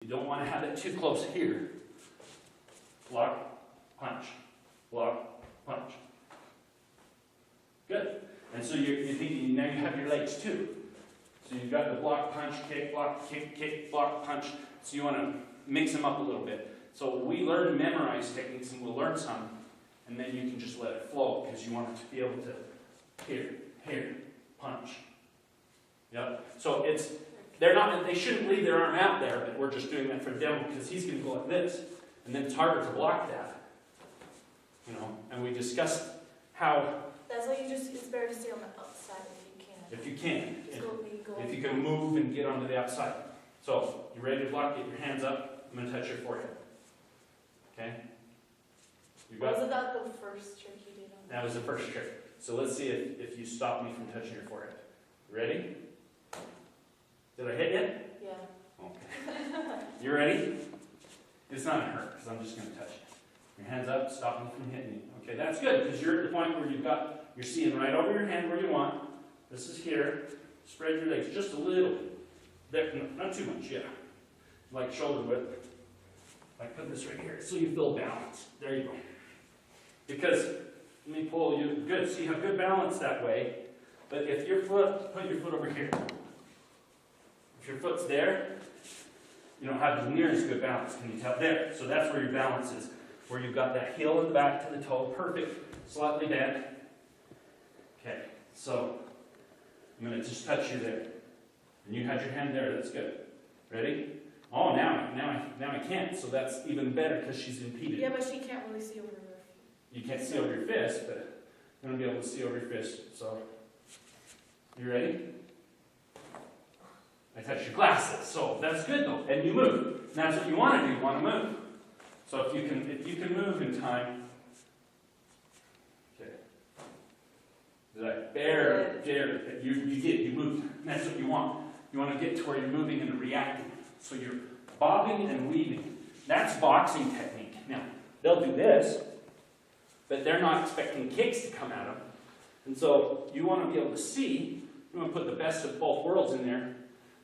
You don't want to have it too close here. Block, punch, block, punch. Good. And so you're thinking, now you have your legs too. So you've got the block, punch, kick, block, punch. So you want to mix them up a little bit. So we learn memorize techniques, and we'll learn some, and then you can just let it flow because you want it to be able to here, punch. Yep. So they shouldn't leave their arm out there, but we're just doing that for the demo because he's going to go like this, and then it's harder to block that. You know, and we discussed how. That's why it's better to stay on the outside if you can. If you can move and get onto the outside. So, you ready to block? Get your hands up. I'm going to touch your forehead. Okay? Wasn't that the first trick you did on that? That was the first trick. So let's see if you stop me from touching your forehead. Ready? Did I hit you? Yeah. Okay. You ready? It's not going to hurt because I'm just going to touch you. Your hands up. Stop me from hitting you. Okay, that's good because you're at the point where you're seeing right over your hand where you want. This is here. Spread your legs just a little. There, not too much, yeah. Like shoulder width. Like put this right here so you feel balance. There you go. Because, let me pull you. Good. So you have good balance that way. But if your foot, put your foot over here. If your foot's there, you don't have near as good balance. Can you tell? There. So that's where your balance is. Where you've got that heel in the back to the toe. Perfect. Slightly bent. Okay. So, I'm going to just touch you there. And you had your hand there. That's good. Ready? Oh, now I can't. So that's even better because she's impeded. Yeah, but she can't really see over her. You can't see over your fist, but you're going to be able to see over your fist. So, you ready? I touched your glasses. So that's good though. And you move. And that's what you want to do. You want to move. So if you can move in time. Okay. Did I? There. You did. You moved. That's what you want. You want to get to where you're moving and reacting. So you're bobbing and weaving. That's boxing technique. Now, they'll do this, but they're not expecting kicks to come at them. And so you want to be able to see. You want to put the best of both worlds in there.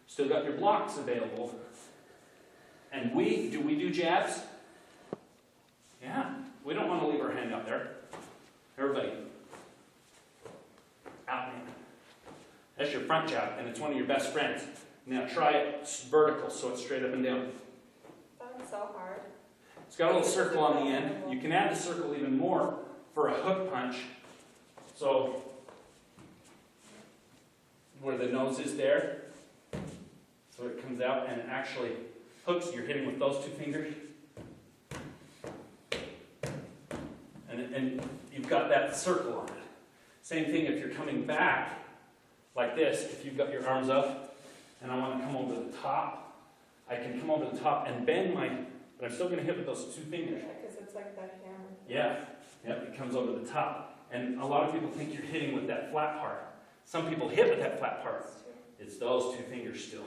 Still got your blocks available. And do we do jabs? Yeah. We don't want to leave our hand out there. Everybody. Out, man. That's your front jab, and it's one of your best friends. Now try it vertical, so it's straight up and down. That's so hard. It's got a little circle on the end. You can add the circle even more for a hook punch. So, where the nose is there, so it comes out and it actually hooks. You're hitting with those two fingers. And you've got that circle on it. Same thing if you're coming back like this, if you've got your arms up and I want to come over the top, I can come over the top and bend but I'm still going to hit with those two fingers. Yeah, because it's like that hammer. Yeah, yep, it comes over the top. And a lot of people think you're hitting with that flat part. Some people hit with that flat part. It's those two fingers still.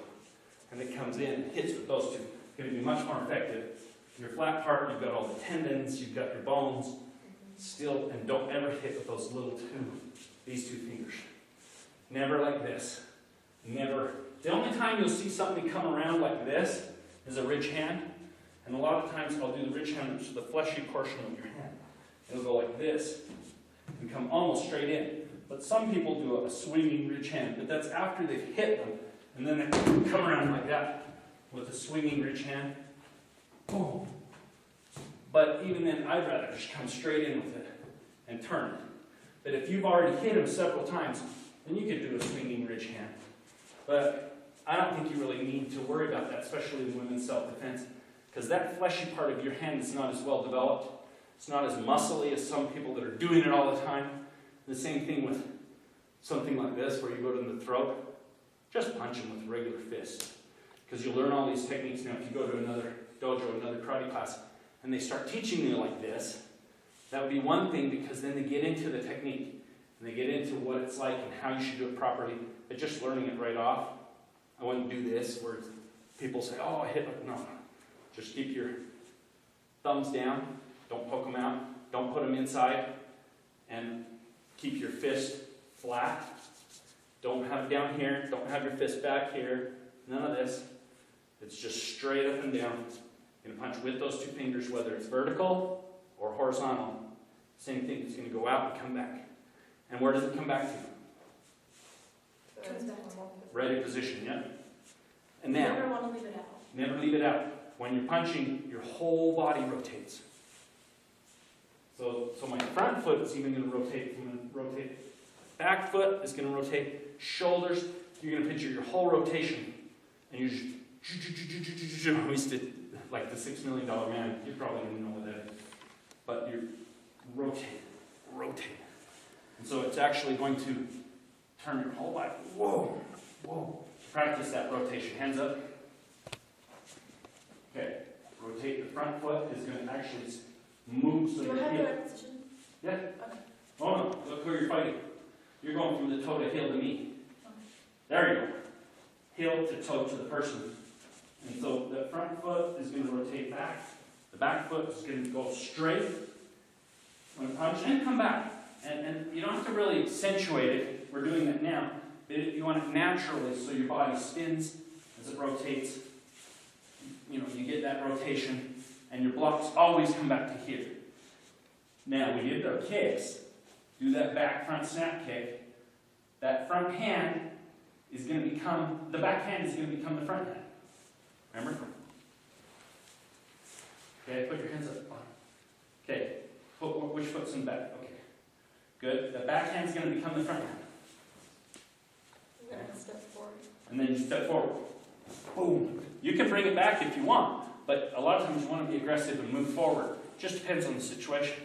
And it comes in and hits with those two. It's going to be much more effective. Your flat part, you've got all the tendons, you've got your bones. Still, and don't ever hit with these two fingers. Never like this. Never. The only time you'll see somebody come around like this is a ridge hand. And a lot of times I'll do the ridge hand, which is the fleshy portion of your hand. It'll go like this and come almost straight in. But some people do a swinging ridge hand, but that's after they've hit them. And then they come around like that with a swinging ridge hand. Boom. But even then, I'd rather just come straight in with it and turn it. But if you've already hit him several times, then you could do a swinging ridge hand. But I don't think you really need to worry about that, especially in women's self-defense, because that fleshy part of your hand is not as well developed. It's not as muscly as some people that are doing it all the time. The same thing with something like this, where you go to the throat. Just punch him with regular fists. Because you'll learn all these techniques now if you go to another dojo, another karate class, and they start teaching you like this. That would be one thing, because then they get into the technique. And they get into what it's like and how you should do it properly. But just learning it right off, I wouldn't do this where people say, oh, I hit it. No. Just keep your thumbs down. Don't poke them out. Don't put them inside. And keep your fist flat. Don't have it down here. Don't have your fist back here. None of this. It's just straight up and down. You're going to punch with those two fingers, whether it's vertical or horizontal. Same thing, it's going to go out and come back. And where does it come back to? Ready position, yeah? And now, Never want to leave it out. never leave it out. When you're punching, your whole body rotates. So my front foot is even going to rotate. I'm going to rotate. Back foot is going to rotate. Shoulders, you're going to picture your whole rotation. And you just, we used to, like the $6 Million Man, you probably didn't know what that is. But you're rotate. And so it's actually going to turn your whole body. Whoa. Practice that rotation. Hands up. Okay. Rotate the front foot is going to actually move so Do I your have the heel. right position? Yeah. Okay. Oh no, look where you're fighting. You're going from the toe to heel to knee. Okay. There you go. Heel to toe to the person. And so the front foot is going to rotate back. The back foot is going to go straight. When punch and come back. And you don't have to really accentuate it. We're doing that now. You want it naturally so your body spins as it rotates. You get that rotation. And your blocks always come back to here. Now, we did our kicks. Do that back front snap kick. That front hand is going to become, the back hand is going to become the front hand. Remember? Okay, put your hands up. Okay, which foot's in the back? Okay, good. The back hand is going to become the front hand. We're going to step forward. And then you step forward. Boom. You can bring it back if you want, but a lot of times you want to be aggressive and move forward. Just depends on the situation.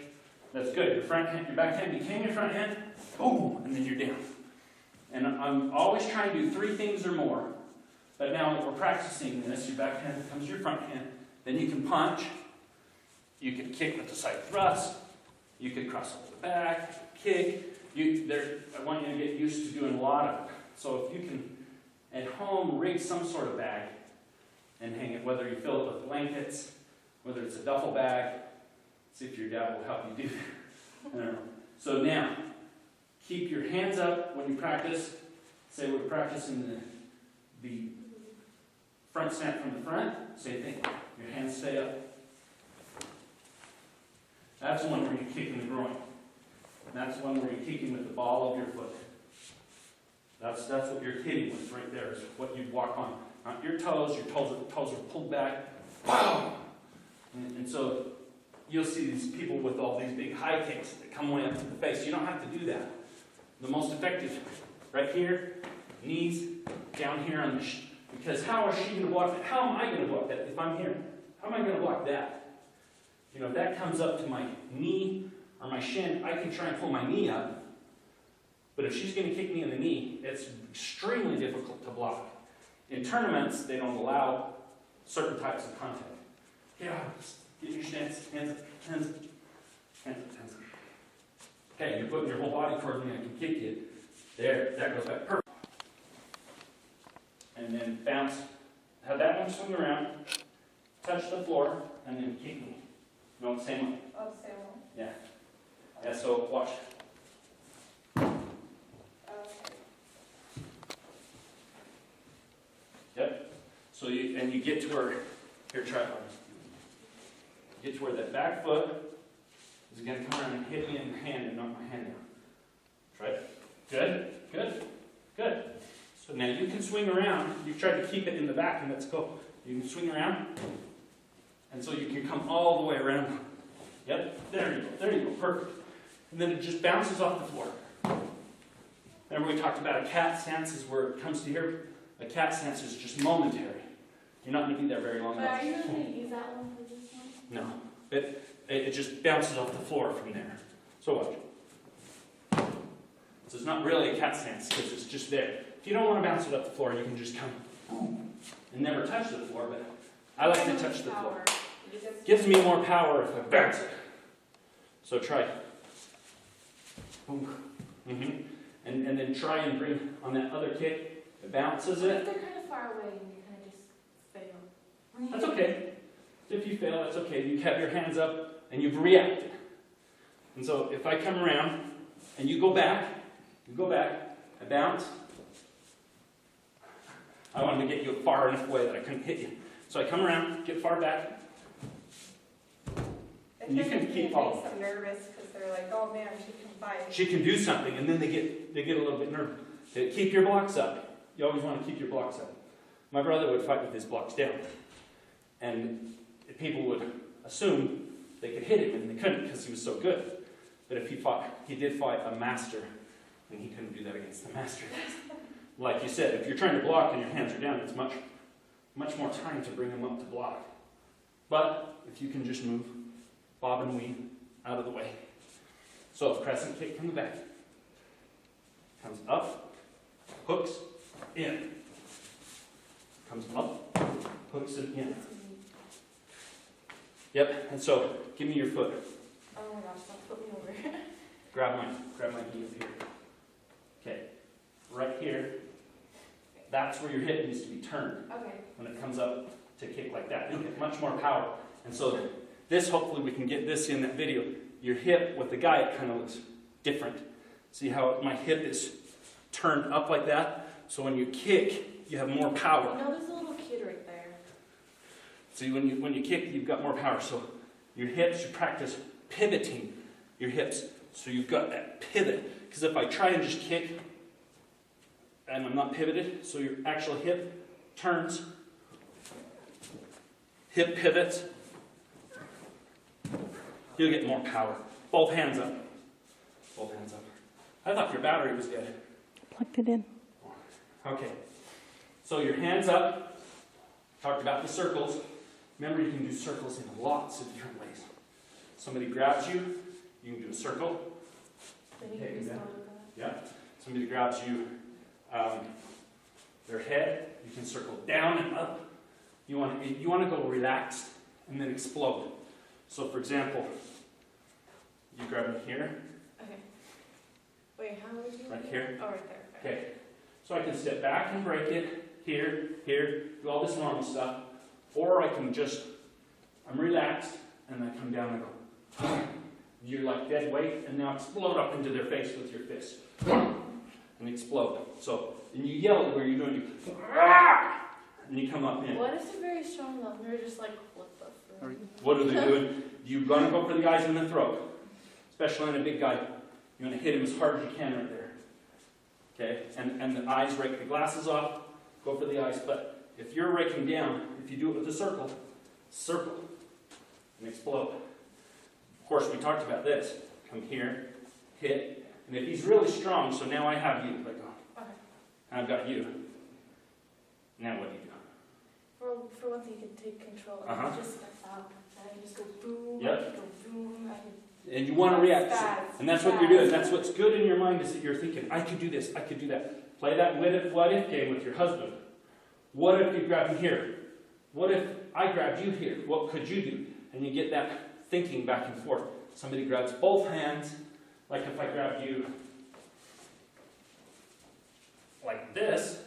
That's good. Your back hand became your front hand. Boom, and then you're down. And I'm always trying to do 3 things or more. But now that we're practicing this, your back hand becomes your front hand. Then you can punch. You could kick with the side thrust. You could cross over the back, kick. I want you to get used to doing a lot of it. So if you can, at home, rig some sort of bag and hang it, whether you fill it with blankets, whether it's a duffel bag. See if your dad will help you do that. I don't know. So now, keep your hands up when you practice. Say we're practicing the front snap from the front. Same thing. Your hands stay up. That's one where you're kicking the groin. And that's one where you're kicking with the ball of your foot. That's what you're hitting with right there, is what you walk on. Not your toes. Your toes are pulled back. Wow! And so you'll see these people with all these big high kicks that come way up to the face. You don't have to do that. The most effective, right here, knees, down here on the because how is she going to block that? How am I going to block that if I'm here? How am I going to block that? If that comes up to my knee or my shin, I can try and pull my knee up. But if she's going to kick me in the knee, it's extremely difficult to block. In tournaments, they don't allow certain types of contact. Yeah, get your stance, hands up, hands up, hands up, hands up. Okay, you're putting your whole body towards me, I can kick you. There, that goes back perfect. And then bounce. Have that one swing around, touch the floor, and then kick me. No, same way. Oh, same one. Yeah. Yeah, so watch. Okay. Yep. So you get to where, here, try it. Get to where that back foot is going to come around and hit me in the hand and knock my hand down. Try it. Good, good, good. So now you can swing around. You've tried to keep it in the back, and let's go. You can swing around, and so you can come all the way around. Yep, there you go, perfect. And then it just bounces off the floor. Remember we talked about a cat stance is where it comes to here. A cat stance is just momentary. You're not going to be there very long. But are you going to use that one for this one? No, it just bounces off the floor from there. So watch. So it's not really a cat stance because it's just there. If you don't want to bounce it off the floor, you can just come boom, and never touch the floor, but I like to touch the floor. Gives me more power if I bounce it. So try. Boom. And then try and bring on that other kick. It bounces What it. if they're kind of far away and you kind of just fail? That's okay. If you fail, that's okay. You have your hands up and you've reacted. And so if I come around and you go back, I bounce. I wanted to get you far enough away that I couldn't hit you. So I come around, get far back. And you can keep following. It makes them nervous because they're like, oh man, she can fight. She can do something, and then they get a little bit nervous. They keep your blocks up. You always want to keep your blocks up. My brother would fight with his blocks down. And people would assume they could hit him, and they couldn't because he was so good. But if he did fight a master, then he couldn't do that against the master. Like you said, if you're trying to block and your hands are down, it's much more time to bring them up to block. But if you can just move, bob and weave out of the way. So crescent kick from the back. Comes up, hooks, in. Comes up, hooks it in. Yep, and so give me your foot. Oh my gosh, don't put me over. Grab my knee up here. Okay, right here. That's where your hip needs to be turned. Okay. When it comes up to kick like that, you'll get much more power. And so this, hopefully we can get this in that video. Your hip with the guy, it kind of looks different. See how my hip is turned up like that? So when you kick, you have more power. You know, there's a little kid right there. See, when you kick, you've got more power. So your hips, you practice pivoting your hips. So you've got that pivot. Because if I try and just kick, and I'm not pivoted, so your actual hip turns, hip pivots, you'll get more power. Both hands up. Both hands up. I thought your battery was dead. Plugged it in. Okay. So your hands up. Talked about the circles. Remember, you can do circles in lots of different ways. Somebody grabs you, you can do a circle. Then you Okay, can just yeah. go with that. Yeah. Somebody grabs you, their head, you can circle down and up. You want to go relaxed and then explode. So for example, you grab me here, Okay. Wait, how would you? right here. Oh, right there. Okay. So I can sit back and break it, here, do all this normal stuff. Or I can just, I'm relaxed, and I come down and go. You're like dead weight, and now explode up into their face with your fist. And explode. So, and you yell where you're doing, and you come up in. What if they're very strong though? And they're just like, what the frick? What are they doing? You want to go for the eyes in the throat. Especially on a big guy. You want to hit him as hard as you can right there. Okay? And the eyes, rake the glasses off. Go for the eyes. But if you're raking down, if you do it with a circle, and explode. Of course, we talked about this. Come here, hit. And if he's really strong, so now I have you. Like, Okay. and I've got you. Now what do you do? For one thing, you can take control. Uh-huh. And just step out. And I can just go boom. Yep. I can go boom. I can... And you want to react. Fast, And that's what you're doing. That's what's good in your mind is that you're thinking, I could do this, I could do that. Play that what if game with your husband. What if you grabbed me here? What if I grabbed you here? What could you do? And you get that thinking back and forth. Somebody grabs both hands, like if I grabbed you like this,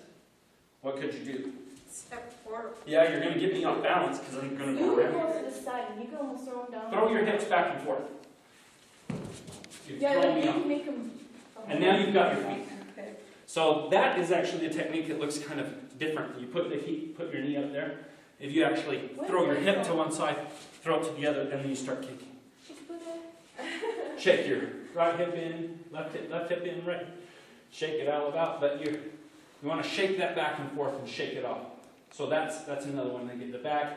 what could you do? Step forward. Yeah, you're going to get me off balance because I'm going to You go can around. go to the side and you can almost throw them down. Throw your hips back and forth. You Yeah, throw like me you up. can make them. And now you've got your feet. Okay. So that is actually a technique that looks kind of different. You put your knee up there. If you actually throw your hip to one side, throw it to the other, and then you start kicking. Shake your right hip in, left hip in, right. Shake it all about, but you want to shake that back and forth and shake it off. So that's another one. They get the back.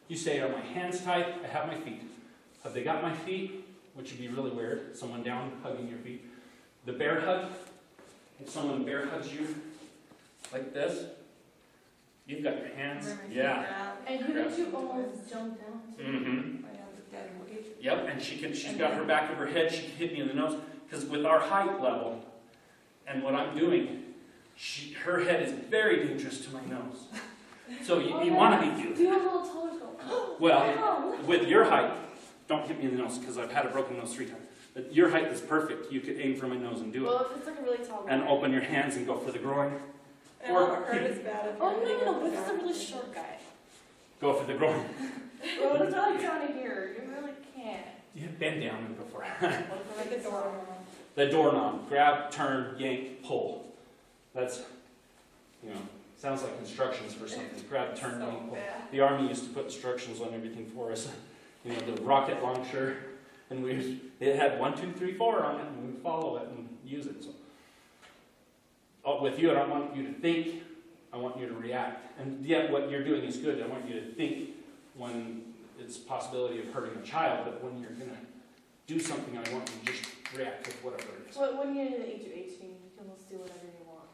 You say, are my hands tight? I have my feet. Have they got my feet? Which would be really weird. Someone down hugging your feet. The bear hug. If someone bear hugs you like this, you've got your hands. Yeah. And you can do almost jump down too. Mm-hmm. I have the dead weight. Yep, and she's got her back of her head, she can hit me in the nose. Because with our height level, and what I'm doing, her head is very dangerous to my nose. So you want to be cute. Do you have a little taller go? Well, with your height, don't hit me in the nose, because I've had a broken nose 3 times. But your height is perfect. You could aim for my nose and do it. Well, if it's like a really tall guy. And open your hands and go for the groin. And it won't hurt as bad if Oh, you're no, but it's a really short guy. Go for the groin. Well, that's all you're trying to hear. You really can't. You bend down before. like the door. The doorknob. Grab, turn, yank, pull. That's, Sounds like instructions for something. Grab, turn, So ankle. bad. The Army used to put instructions on everything for us. You know, the rocket launcher, and it had 1, 2, 3, 4 on it, and we follow it and use it. So, with you, I don't want you to think. I want you to react. And yet, what you're doing is good. I want you to think when it's a possibility of hurting a child, but when you're going to do something, I want you to just react with whatever it is. Well, when you're in the age of 18, you can almost do whatever you want.